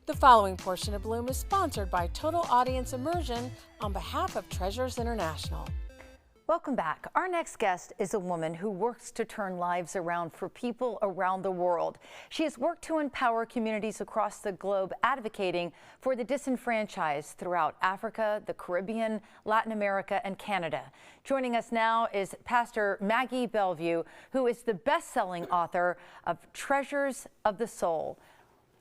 The following portion of Bloom is sponsored by Total Audience Immersion on behalf of Treasures International. Welcome back. Our next guest is a woman who works to turn lives around for people around the world. She has worked to empower communities across the globe, advocating for the disenfranchised throughout Africa, the Caribbean, Latin America, and Canada. Joining us now is Pastor Maggie Bellevue, who is the best-selling author of Treasures of the Soul.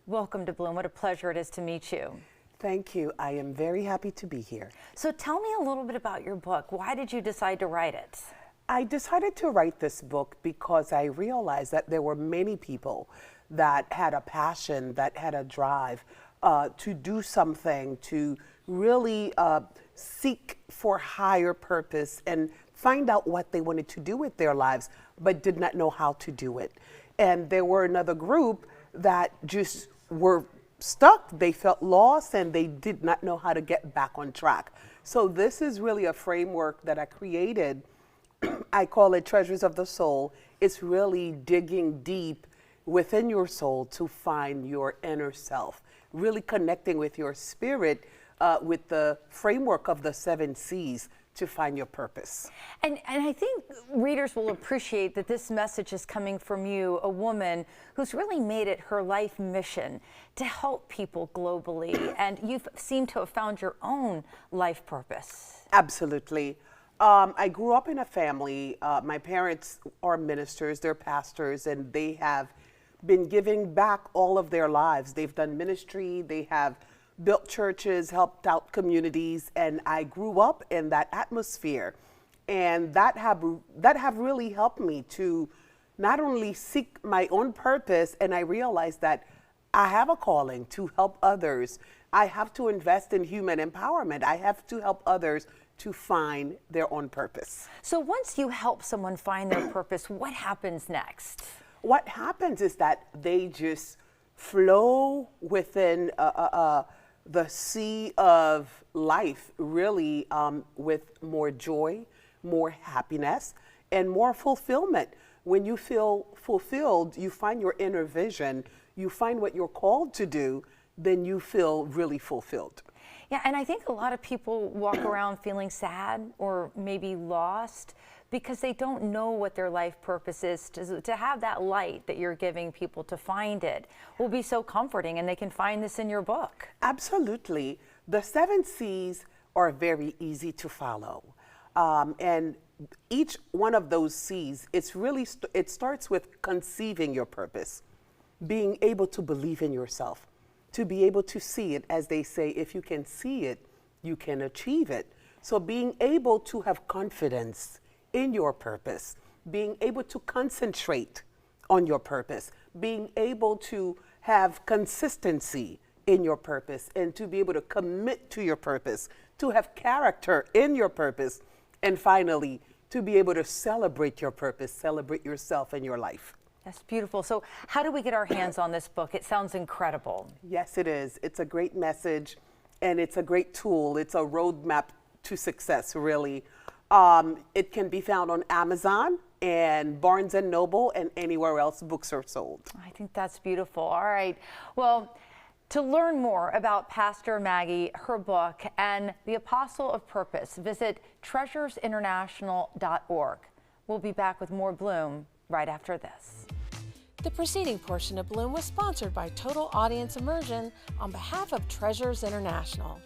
Welcome to Bloom. What a pleasure it is to meet you. Thank you. I am very happy to be here. So tell me a little bit about your book. Why did you decide to write it? I decided to write this book because I realized that there were many people that had a passion, that had a drive to do something, to really seek for higher purpose and find out what they wanted to do with their lives, but did not know how to do it. And there were another group that just were stuck, they felt lost, and they did not know how to get back on track. So this is really a framework that I created. I call it Treasures of the Soul. It's really digging deep within your soul to find your inner self, really connecting with your spirit with the framework of the 7 C's to find your purpose. And I think readers will appreciate that this message is coming from you, a woman who's really made it her life mission to help people globally, and you seem to have found your own life purpose. Absolutely. I grew up in a family, my parents are ministers, they're pastors, and they have been giving back all of their lives. They've done ministry, they have built churches, helped out communities, and I grew up in that atmosphere. And that have really helped me to not only seek my own purpose, and I realized that I have a calling to help others. I have to invest in human empowerment. I have to help others to find their own purpose. So once you help someone find their purpose, what happens next? What happens is that they just flow within the sea of life, really, with more joy, more happiness, and more fulfillment. When you feel fulfilled, you find your inner vision, you find what you're called to do, then you feel really fulfilled. Yeah, and I think a lot of people walk around feeling sad or maybe lost because they don't know what their life purpose is. To have that light that you're giving people to find it will be so comforting, and they can find this in your book. Absolutely. The 7 C's are very easy to follow. And each one of those C's, it starts with conceiving your purpose, being able to believe in yourself, to be able to see it. As they say, if you can see it, you can achieve it. So being able to have confidence in your purpose, being able to concentrate on your purpose, being able to have consistency in your purpose, and to be able to commit to your purpose, to have character in your purpose, and finally, to be able to celebrate your purpose, celebrate yourself and your life. That's beautiful. So how do we get our hands on this book? It sounds incredible. Yes, it is. It's a great message, and it's a great tool. It's a roadmap to success, really. It can be found on Amazon and Barnes & Noble and anywhere else books are sold. I think that's beautiful. All right. Well, to learn more about Pastor Maggie, her book, and the Apostle of Purpose, visit treasuresinternational.org. We'll be back with more Bloom right after this. The preceding portion of Bloom was sponsored by Total Audience Immersion on behalf of Treasures International.